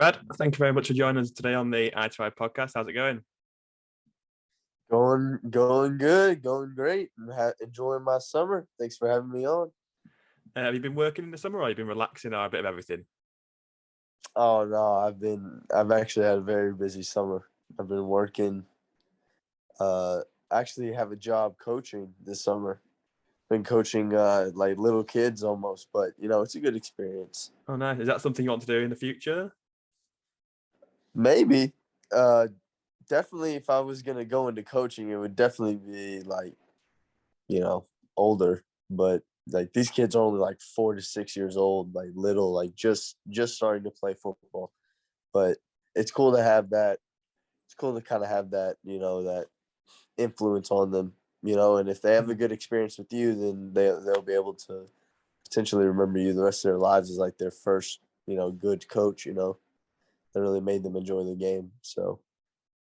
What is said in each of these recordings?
Brad, thank you very much for joining us today on the i2i podcast. How's it going? Going good, going great. I'm enjoying my summer. Thanks for having me on. Have you been working in the summer, or have you been relaxing, or a bit of everything? Oh no, I've actually had a very busy summer. I've been working. Actually have a job coaching this summer. Been coaching like little kids almost, but it's a good experience. Oh, nice. Is that something you want to do in the future? Maybe. Definitely, if I was gonna go into coaching, it would definitely be like, older. But like these kids are only like 4 to 6 years old, like little, like just starting to play football. But it's cool to have that. It's cool to kind of have that, that influence on them, and if they have a good experience with you, then they'll be able to potentially remember you the rest of their lives as like their first, good coach, that really made them enjoy the game. So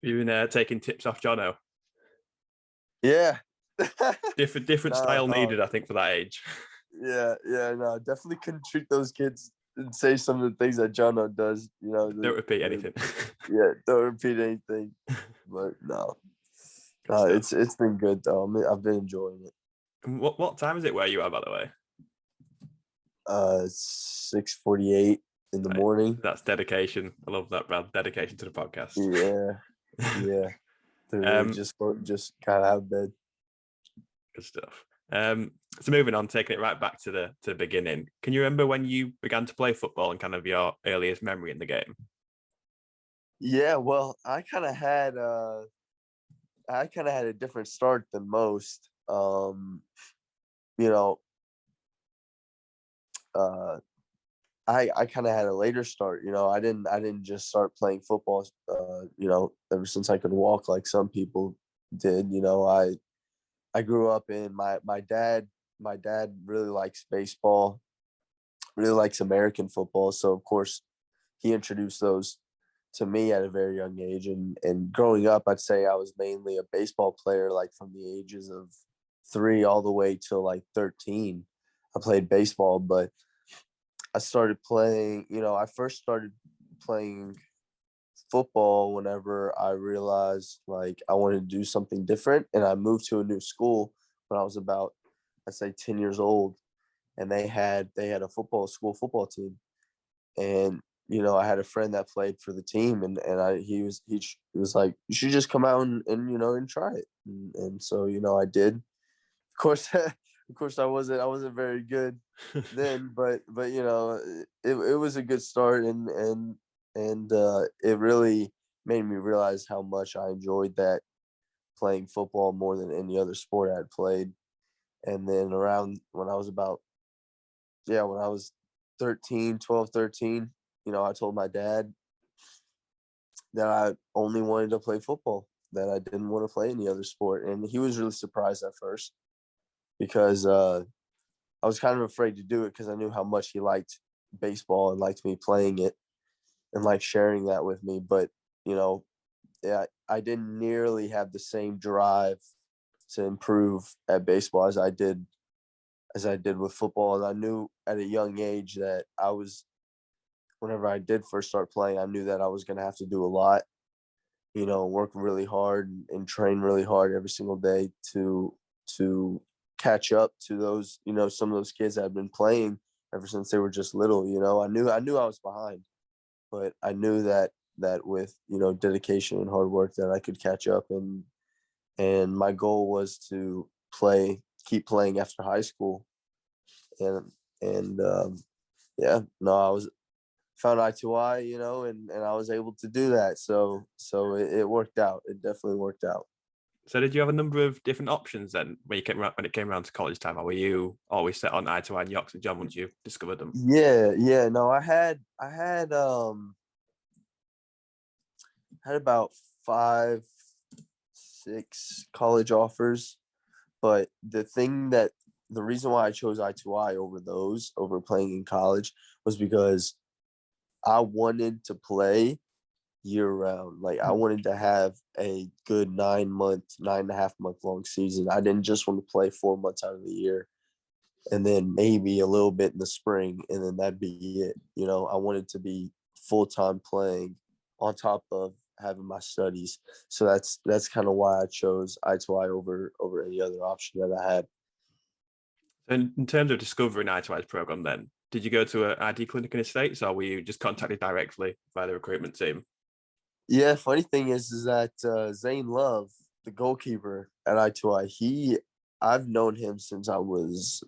You've been taking tips off Jono. yeah. different style needed, I think, for that age. Yeah, no, definitely couldn't treat those kids and say some of the things that Jono does, Don't repeat anything. Yeah, don't repeat anything. But no. It's been good though. I've been enjoying it. And what time is it where you are, by the way? 6:48 in the morning. That's dedication. I love that, Brad. Dedication to the podcast. Yeah. Really just kind of out of bed. Good stuff. So moving on, taking it right back to the beginning. Can you remember when you began to play football and kind of your earliest memory in the game? Yeah, well, I kind of had a different start than most. I kind of had a later start. I didn't just start playing football. Ever since I could walk, like some people did. I grew up in my dad. My dad really likes baseball, really likes American football. So of course, he introduced those to me at a very young age. And growing up, I'd say I was mainly a baseball player, like from the ages of 3 all the way till like 13. I played baseball, but I started playing, I first started playing football whenever I realized like I wanted to do something different. And I moved to a new school when I was about, I'd say 10 years old. And they had a school football team. And, I had a friend that played for the team, and he was like, you should just come out and try it. And so, I did. Of course, I wasn't very good then, but it was a good start, and it really made me realize how much I enjoyed that, playing football more than any other sport I had played. And then around when I was 12, 13, I told my dad that I only wanted to play football, that I didn't want to play any other sport. And he was really surprised at first, because I was kind of afraid to do it, because I knew how much he liked baseball and liked me playing it and like sharing that with me. But, I didn't nearly have the same drive to improve at baseball as I did with football. And I knew at a young age that whenever I did first start playing, I knew that I was going to have to do a lot, work really hard and train really hard every single day to catch up to those, some of those kids that had been playing ever since they were just little. I knew I was behind, but I knew that with, dedication and hard work, that I could catch up. And my goal was to keep playing after high school. And I found i2i, and I was able to do that. So it worked out. It definitely worked out. So did you have a number of different options then when it came around to college time, or were you always set on i2i and Yox and John once you discovered them? Yeah. No, I had about 5, 6 college offers, but the reason why I chose i2i over playing in college was because I wanted to play year round. Like I wanted to have a good 9.5 month long season. I didn't just want to play 4 months out of the year and then maybe a little bit in the spring, and then that'd be it. I wanted to be full-time playing on top of having my studies. So that's kind of why I chose i2i over any other option that I had. And in terms of discovering i2i's program, then did you go to an ID clinic in the States, or were you just contacted directly by the recruitment team? Yeah, funny thing is that Zane Love, the goalkeeper at i2i, I've known him since I was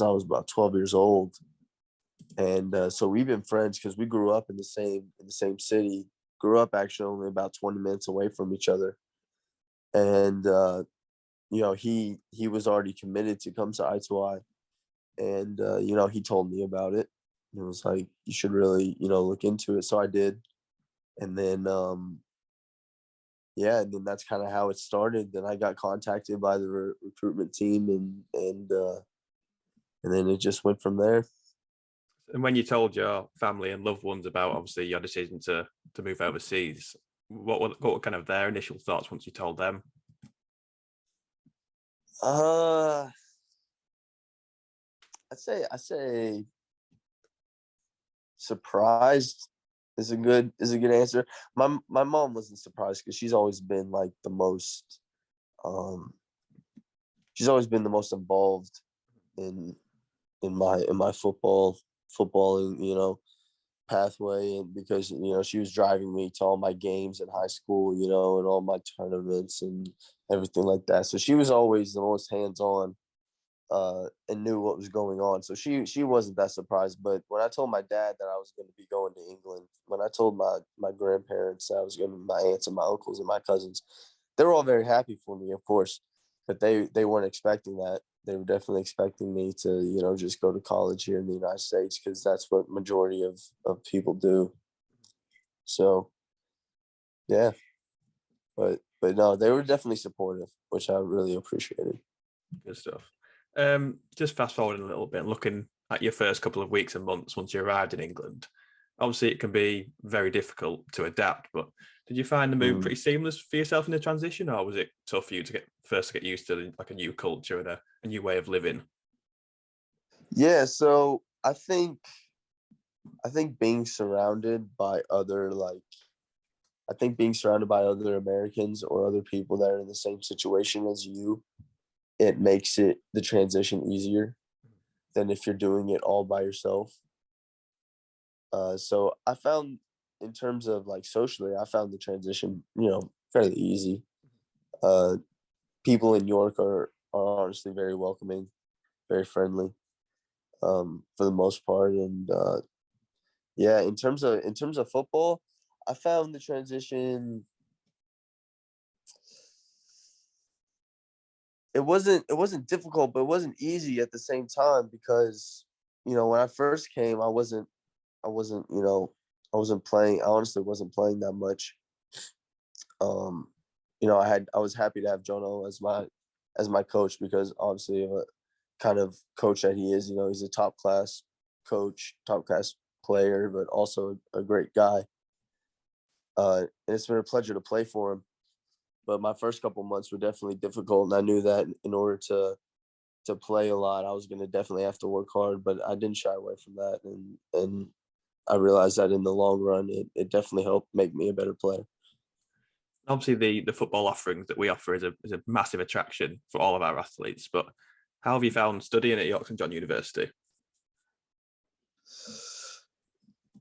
about 12 years old, and so we've been friends because we grew up in the same city. Grew up actually only about 20 minutes away from each other, and he was already committed to come to i2i, and he told me about it. It was like, you should really look into it. So I did, and then yeah, and then that's kind of how it started. Then I got contacted by the recruitment team, and then it just went from there. And when you told your family and loved ones about obviously your decision to move overseas, what were kind of their initial thoughts once you told them? I say surprised is a good answer. My mom wasn't surprised because she's always been like the most she's always been the most involved in my footballing pathway, and because she was driving me to all my games in high school, and all my tournaments and everything like that. So she was always the most hands-on, and knew what was going on. So she wasn't that surprised. But when I told my dad that I was going to be going to England, when I told my grandparents that I was going to, my aunts and my uncles and my cousins, they were all very happy for me, of course, but they weren't expecting that. They were definitely expecting me to just go to college here in the United States, because that's what majority of people do. So yeah, but no, they were definitely supportive, which I really appreciated. Good stuff. Just fast forwarding a little bit, looking at your first couple of weeks and months once you arrived in England. Obviously, it can be very difficult to adapt, but did you find the move pretty seamless for yourself in the transition, or was it tough for you to get used to like a new culture and a new way of living? Yeah, so I think being surrounded by other Americans or other people that are in the same situation as you, it makes the transition easier than if you're doing it all by yourself. So I found, in terms of like socially, I found the transition, fairly easy. People in York are honestly very welcoming, very friendly, for the most part. And yeah, in terms of football, I found the transition. It wasn't difficult, but it wasn't easy at the same time, because when I first came, I wasn't I wasn't playing. I honestly wasn't playing that much. Um, I was happy to have Jono as my coach, because obviously of a kind of coach that he is. He's a top class coach, top class player, but also a great guy. And it's been a pleasure to play for him. But my first couple months were definitely difficult, and I knew that in order to play a lot, I was going to definitely have to work hard. But I didn't shy away from that, and I realized that in the long run, it definitely helped make me a better player. Obviously, the football offerings that we offer is a massive attraction for all of our athletes. But how have you found studying at York St John University?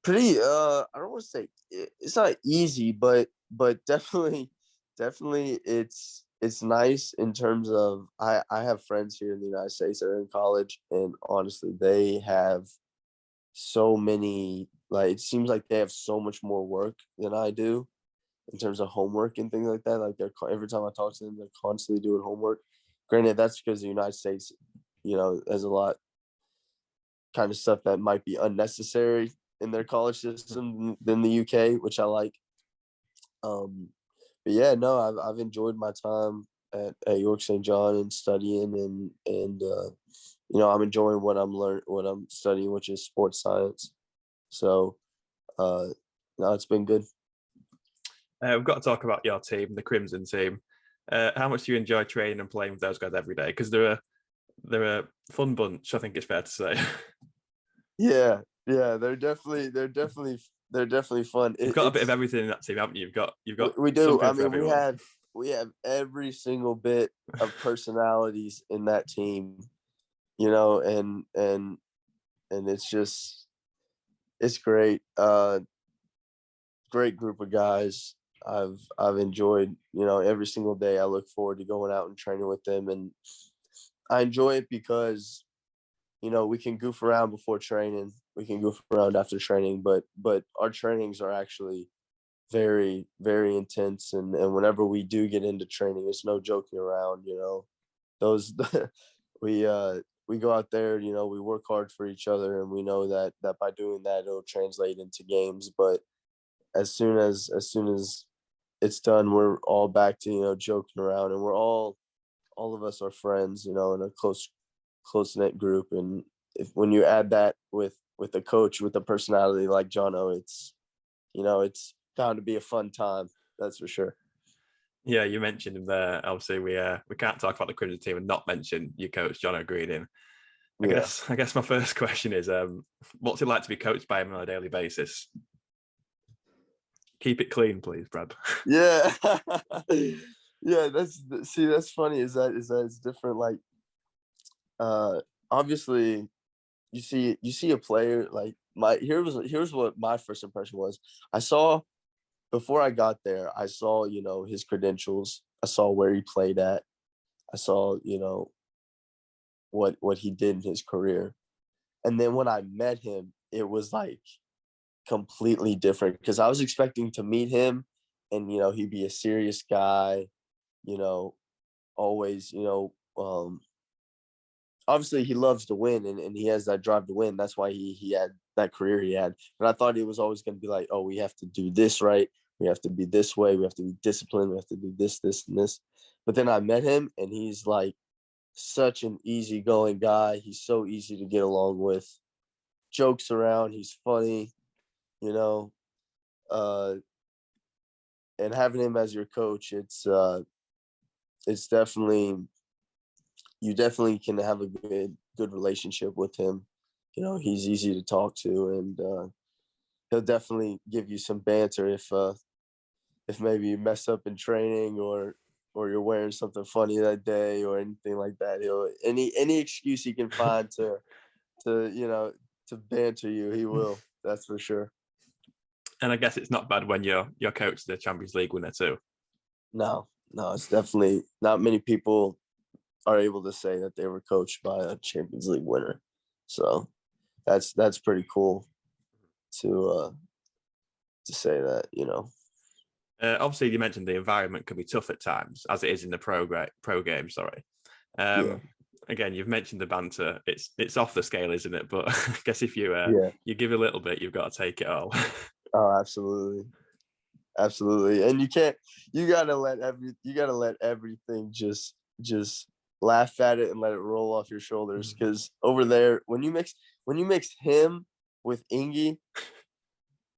Pretty, I don't want to say it's not easy, but definitely it's nice in terms of, I have friends here in the United States that are in college, and honestly, they have so many, like, it seems like they have so much more work than I do in terms of homework and things like that. Like, every time I talk to them, they're constantly doing homework. Granted, that's because the United States, there's a lot kind of stuff that might be unnecessary in their college system than the UK, which I like. But yeah, no, I've enjoyed my time at York St. John and studying, and I'm enjoying what I'm studying, which is sports science. So no, it's been good. We've got to talk about your team, the Crimson team. How much do you enjoy training and playing with those guys every day? Because they're a fun bunch, I think it's fair to say. Yeah, Yeah, they're definitely fun. You've got a bit of everything in that team, haven't you? You've got We do. something I for mean, everyone. we have every single bit of personalities in that team, you know, and it's great. Great group of guys. I've enjoyed, you know, every single day. I look forward to going out and training with them, and I enjoy it because, you know, we can goof around before training, we can goof around after training, but our trainings are actually very, very intense, and whenever we do get into training, it's no joking around, you know. Those we go out there, you know, we work hard for each other, and we know that by doing that it'll translate into games. But as soon as it's done, we're all back to, you know, joking around, and we're all of us are friends, you know, in a close knit group. And if when you add that with a coach with a personality like Jono, it's, you know, it's bound to be a fun time. That's for sure. Yeah, you mentioned him there. Obviously, we can't talk about the Crimson team and not mention your coach, John O'Greening. Yeah. I guess my first question is, what's it like to be coached by him on a daily basis? Keep it clean, please, Brad. Yeah. Yeah, that's funny. Is that it's different. Like, obviously, you see a player like here's what my first impression was. I saw Before I got there, I saw, you know, his credentials. I saw where he played at. I saw, you know, what he did in his career. And then when I met him, it was like completely different because I was expecting to meet him and, you know, he'd be a serious guy, you know, always, you know, obviously he loves to win, and he has that drive to win. That's why he had that career he had. But I thought it was always going to be like, oh, we have to do this right. We have to be this way. We have to be disciplined. We have to do this, and this. But then I met him, and he's like such an easygoing guy. He's so easy to get along with. Jokes around. He's funny, you know. Uh, and having him as your coach, it's definitely, you definitely can have a good relationship with him. You know, he's easy to talk to, and he'll definitely give you some banter if maybe you mess up in training, or you're wearing something funny that day or anything like that. He'll any excuse he can find to you know, to banter you, he will. That's for sure. And I guess it's not bad when your coach is the Champions League winner too. No, no, it's definitely not many people are able to say that they were coached by a Champions League winner. So that's pretty cool to say that, you know. Obviously, you mentioned the environment can be tough at times, as it is in the pro game. Sorry. Yeah. Again, you've mentioned the banter. It's off the scale, isn't it? But I guess if Yeah. you give a little bit, you've got to take it all. Oh, absolutely. Absolutely. And you gotta let everything just laugh at it and let it roll off your shoulders. Because over there, when you mix him with Ingy,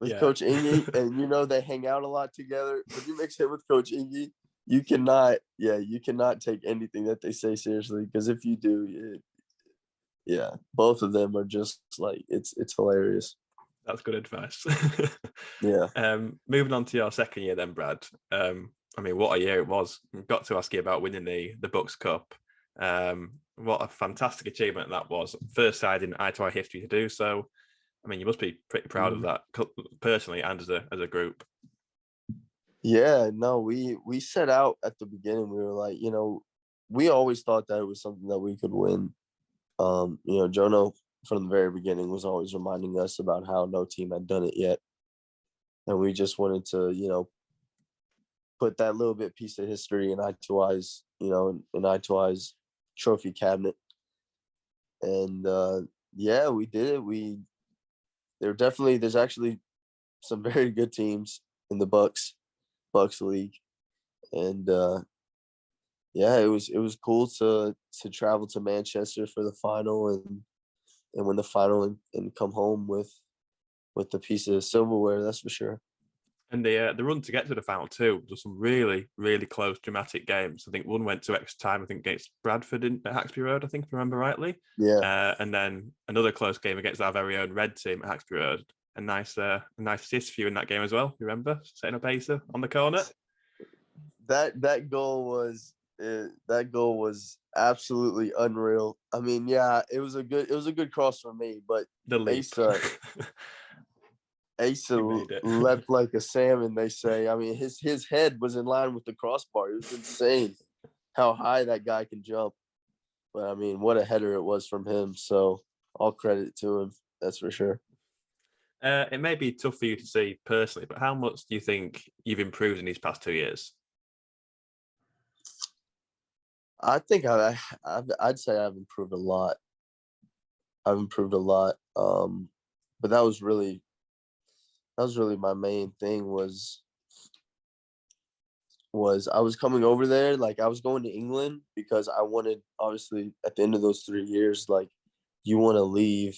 with Yeah. Coach Ingy, and you know they hang out a lot together, when you mix him with Coach Ingy, you cannot take anything that they say seriously. Because if you do, yeah, both of them are just like, it's hilarious. That's good advice. Yeah. Moving on to your second year, then, Brad. I mean, what a year it was. I've got to ask you about winning the BUCS Cup. What a fantastic achievement that was. First side in i2i history to do so. I mean, you must be pretty proud of that personally and as a group. Yeah, no, we set out at the beginning. We were like, you know, we always thought that it was something that we could win. You know, Jono from the very beginning was always reminding us about how no team had done it yet, and we just wanted to, you know, put that little bit piece of history in i2i's, you know, in i2i's trophy cabinet. And yeah, we did it. There's actually some very good teams in the BUCS League, and yeah, it was cool to travel to Manchester for the final, and win the final, and come home with the piece of silverware. That's for sure. And the run to get to the final two was some really, really close, dramatic games. I think one went to extra time, I think, against Bradford at Haxby Road, I think, if I remember rightly. Yeah. And then another close game against our very own Red team at Haxby Road. A nice assist for you in that game as well. You remember setting up Asa on the corner? That goal was absolutely unreal. I mean, yeah, it was a good cross for me, but The leap. Asa leapt like a salmon, they say. I mean, his head was in line with the crossbar. It was insane how high that guy can jump. But I mean, what a header it was from him. So all credit to him. That's for sure. It may be tough for you to see personally, but how much do you think you've improved in these past 2 years? I think I'd say I've improved a lot. But that was really my main thing was I was coming over there, like I was going to England because I wanted, obviously at the end of those 3 years, like you want to leave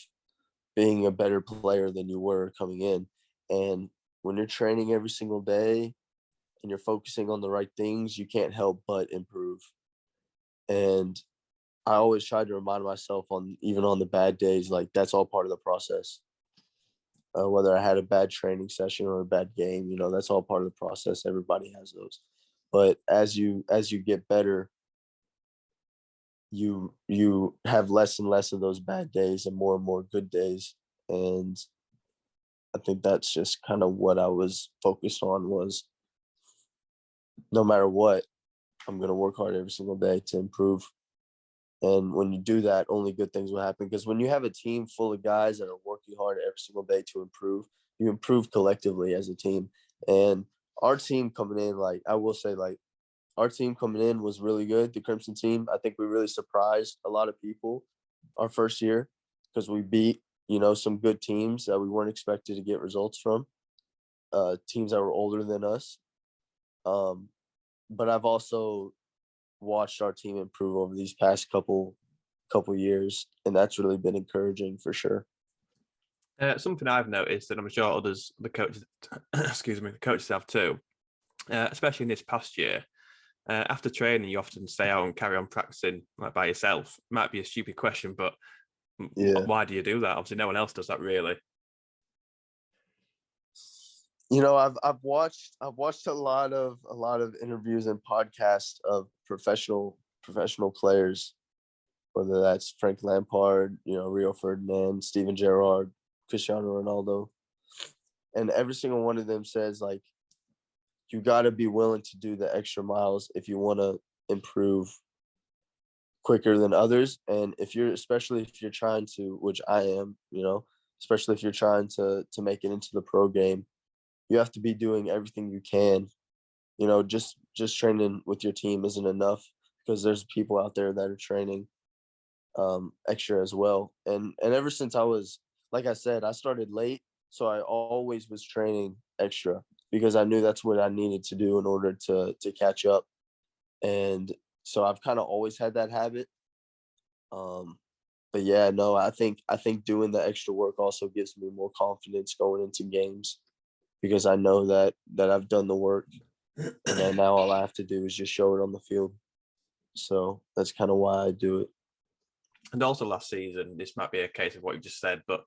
being a better player than you were coming in. And when you're training every single day and you're focusing on the right things, you can't help but improve. And I always try to remind myself even on the bad days, like that's all part of the process. Whether I had a bad training session or a bad game, that's all part of the process. Everybody has those. But as you get better, you have less and less of those bad days and more good days. And I think that's just kind of what I was focused on, was no matter what, I'm going to work hard every single day to improve. And when you do that, only good things will happen. Because when you have a team full of guys that are working hard every single day to improve, you improve collectively as a team. And our team coming in, like I will say, like our team coming in was really good. The Crimson team, I think we really surprised a lot of people our first year because we beat, some good teams that we weren't expected to get results from, teams that were older than us. But I've also watched our team improve over these past couple years, and that's really been encouraging for sure. Something I've noticed, and I'm sure the coaches, the coaches have too, especially in this past year. After training, you often stay out and carry on practicing like by yourself. Might be a stupid question, but why do you do that? Obviously, no one else does that really. I've watched a lot of interviews and podcasts of professional players, whether that's Frank Lampard, Rio Ferdinand, Steven Gerrard, Cristiano Ronaldo, and every single one of them says like you got to be willing to do the extra miles if you want to improve quicker than others. And especially if you're trying to, which I am, especially if you're trying to make it into the pro game, you have to be doing everything you can. Just training with your team isn't enough because there's people out there that are training extra as well. And ever since I was, like I said, I started late, so I always was training extra because I knew that's what I needed to do in order to catch up. And so I've kind of always had that habit. But yeah, no, I think doing the extra work also gives me more confidence going into games because I know that I've done the work, and then now all I have to do is just show it on the field. So that's kind of why I do it. And also last season, this might be a case of what you just said, but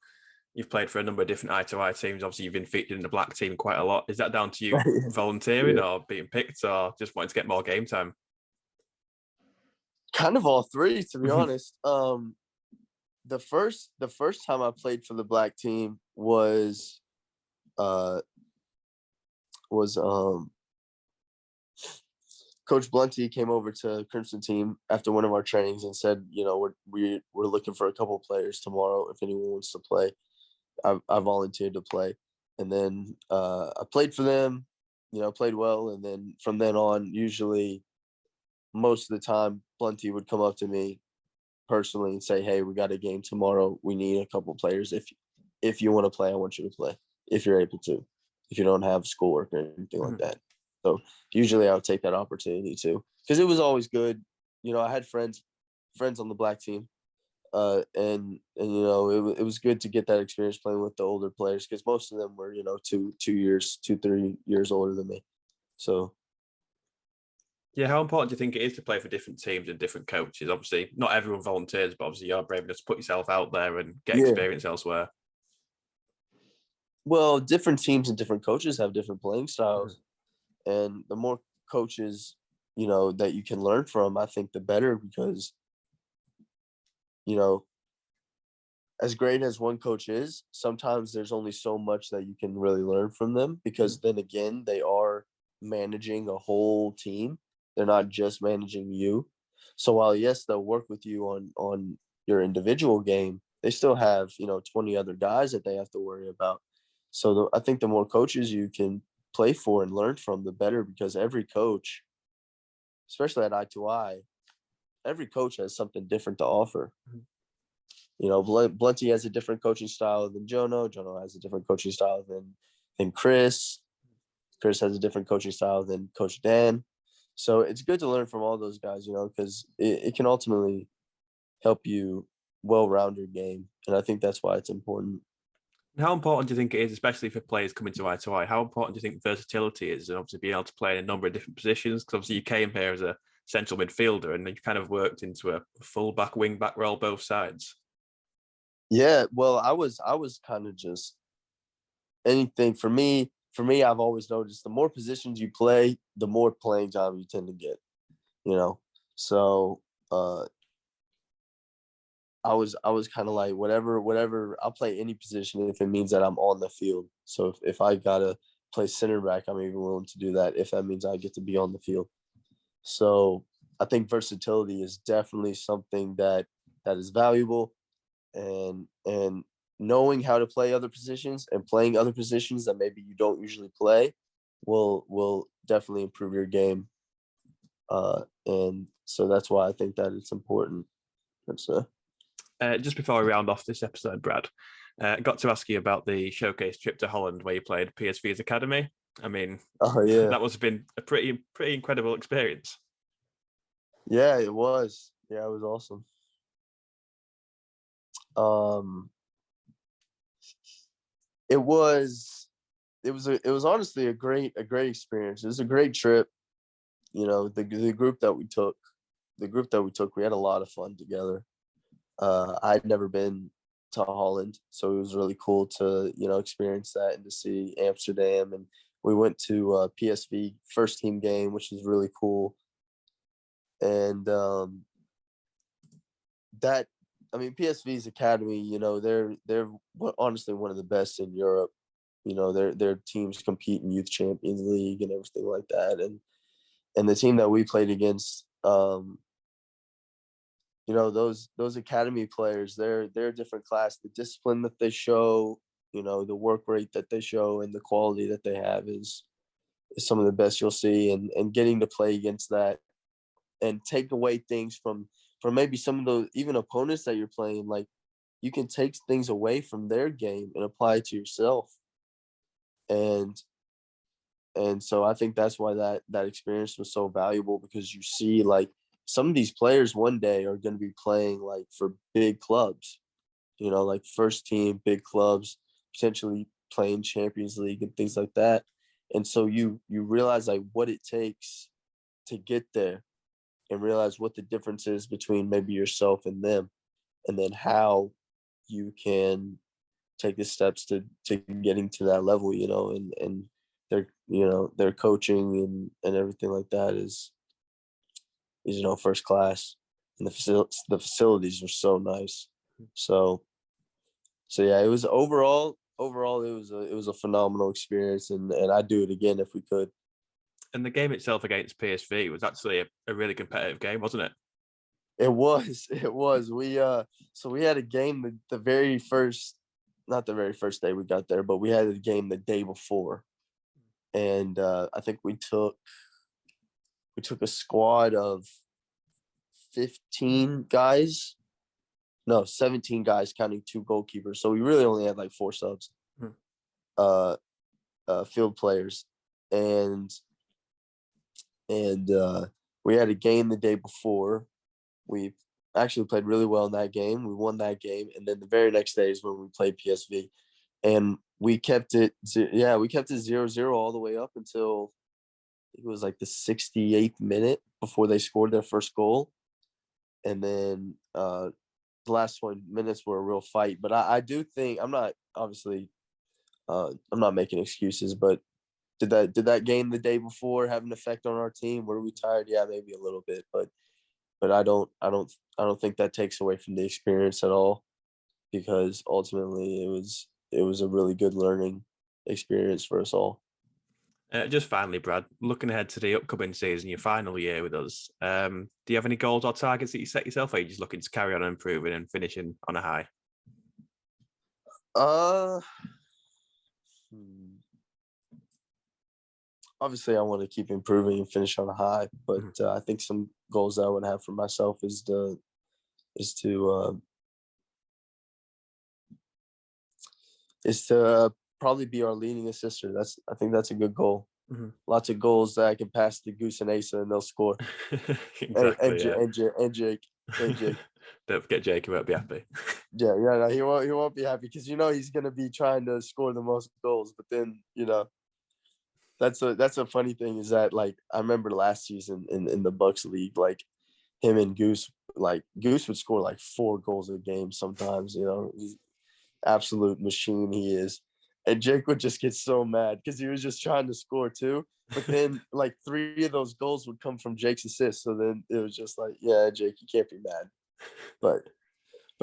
you've played for a number of different i2i teams. Obviously, you've been featured in the black team quite a lot. Is that down to you volunteering or being picked or just wanting to get more game time? Kind of all three, to be honest. The first time I played for the black team was Coach Blunty came over to Crimson team after one of our trainings and said, we're looking for a couple of players tomorrow. If anyone wants to play, I volunteered to play. And then I played for them, played well. And then from then on, usually most of the time, Blunty would come up to me personally and say, hey, we got a game tomorrow. We need a couple of players. If you want to play, I want you to play if you're able to, if you don't have schoolwork or anything like that. So usually I would take that opportunity too, because it was always good. I had friends on the black team. It was good to get that experience playing with the older players because most of them were 3 years older than me. So Yeah, how important do you think it is to play for different teams and different coaches? Obviously, not everyone volunteers, but obviously you're brave enough to put yourself out there and get yeah, experience elsewhere. well, different teams and different coaches have different playing styles, and the more coaches that you can learn from, I think the better because you know as great as one coach is, sometimes there's only so much that you can really learn from them because then again, they are managing a whole team. They're not just managing you. So while yes, they'll work with you on your individual game, they still have, 20 other guys that they have to worry about. So I think the more coaches you can play for and learn from, the better because every coach, especially at I2i, every coach has something different to offer. Blunty has a different coaching style than Jono. Jono has a different coaching style than Chris. Chris has a different coaching style than Coach Dan. So it's good to learn from all those guys, because it can ultimately help you well-round your game. And I think that's why it's important. How important do you think it is, especially for players coming to I2I? How important do you think versatility is, and obviously being able to play in a number of different positions? Because obviously you came here as a central midfielder, and then you kind of worked into a full-back, wing-back role both sides. Yeah, well, I was kind of just anything for me. For me, I've always noticed the more positions you play, the more playing time you tend to get. You know, so I was kind of like whatever. I'll play any position if it means that I'm on the field. So if I gotta play center back, I'm even willing to do that if that means I get to be on the field. So I think versatility is definitely something that is valuable, and knowing how to play other positions and playing other positions that maybe you don't usually play will definitely improve your game. And so that's why I think that it's important. That's Just before we round off this episode, Brad, got to ask you about the showcase trip to Holland where you played PSV's academy. I mean, Oh yeah, that must have been a pretty incredible experience. yeah, it was. Yeah, it was awesome. Um, it was it was honestly a great experience. It was a great trip. The group that we took, we had a lot of fun together. I'd never been to Holland, so it was really cool to experience that and to see Amsterdam. And we went to PSV first team game, which was really cool. And that I mean, PSV's academy, they're honestly one of the best in Europe. Their teams compete in Youth Champions League and everything like that. And the team that we played against, those academy players, they're a different class. The discipline that they show, the work rate that they show, and the quality that they have is some of the best you'll see. And getting to play against that and take away things from maybe some of those even opponents that you're playing, like you can take things away from their game and apply it to yourself. And so I think that's why that experience was so valuable because you see like some of these players one day are going to be playing like for big clubs, like first team, big clubs, potentially playing Champions League and things like that. And so you realize like what it takes to get there and realize what the difference is between maybe yourself and them, and then how you can take the steps to getting to that level, and their coaching and everything like that is first class, and the facilities are so nice. So yeah, it was overall it was a phenomenal experience, and I'd do it again if we could. And the game itself against PSV was actually a really competitive game, wasn't it? It was. It was. So we had a game the very first, not the very first day we got there, but we had a game the day before. And I think we took a squad of 15 guys. No, 17 guys counting two goalkeepers. So we really only had like four subs. Hmm. Field players. And we had a game the day before. actually played really well in that game. We won that game, and then the very next day is when we played PSV, and we kept it. We kept it 0-0 all the way up until it was like the 68th minute before they scored their first goal, and then the last 20 minutes were a real fight. But I do think I'm not making excuses, but did that game the day before have an effect on our team? Were we tired? Yeah, maybe a little bit, but I don't think that takes away from the experience at all, because ultimately it was a really good learning experience for us all. Just finally, Brad, looking ahead to the upcoming season, your final year with us, do you have any goals or targets that you set yourself, or are you just looking to carry on improving and finishing on a high? Obviously I want to keep improving and finish on a high, but I think some goals that I would have for myself is to probably be our leading assister. I think that's a good goal. Mm-hmm. Lots of goals that I can pass to Goose and Asa and they'll score. Exactly. And Jake. Don't forget Jake, he won't be happy. No, he won't be happy, because he's gonna be trying to score the most goals. But then that's a funny thing, is that, like, I remember last season in the BUCS league, like, him and Goose would score like 4 goals a game sometimes. He's absolute machine, he is. And Jake would just get so mad because he was just trying to score too. But then like 3 of those goals would come from Jake's assists. So then it was just like, yeah, Jake, you can't be mad. But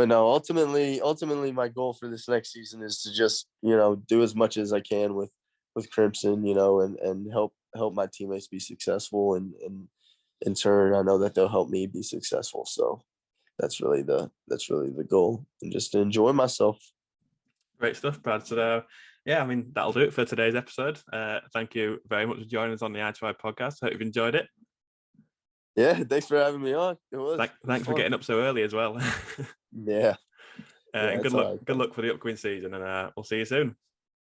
no, ultimately my goal for this next season is to just, do as much as I can with Crimson, and help my teammates be successful, and in turn I know that they'll help me be successful. So that's really the goal, and just to enjoy myself. Great stuff, Brad. So that'll do it for today's episode. Thank you very much for joining us on the i2i podcast. Hope you've enjoyed it. Yeah, thanks for having me on. It was. Thanks for getting up so early as well. Yeah. And good luck for the upcoming season, and we'll see you soon.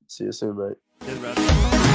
See you soon, mate. Cheers, Brad.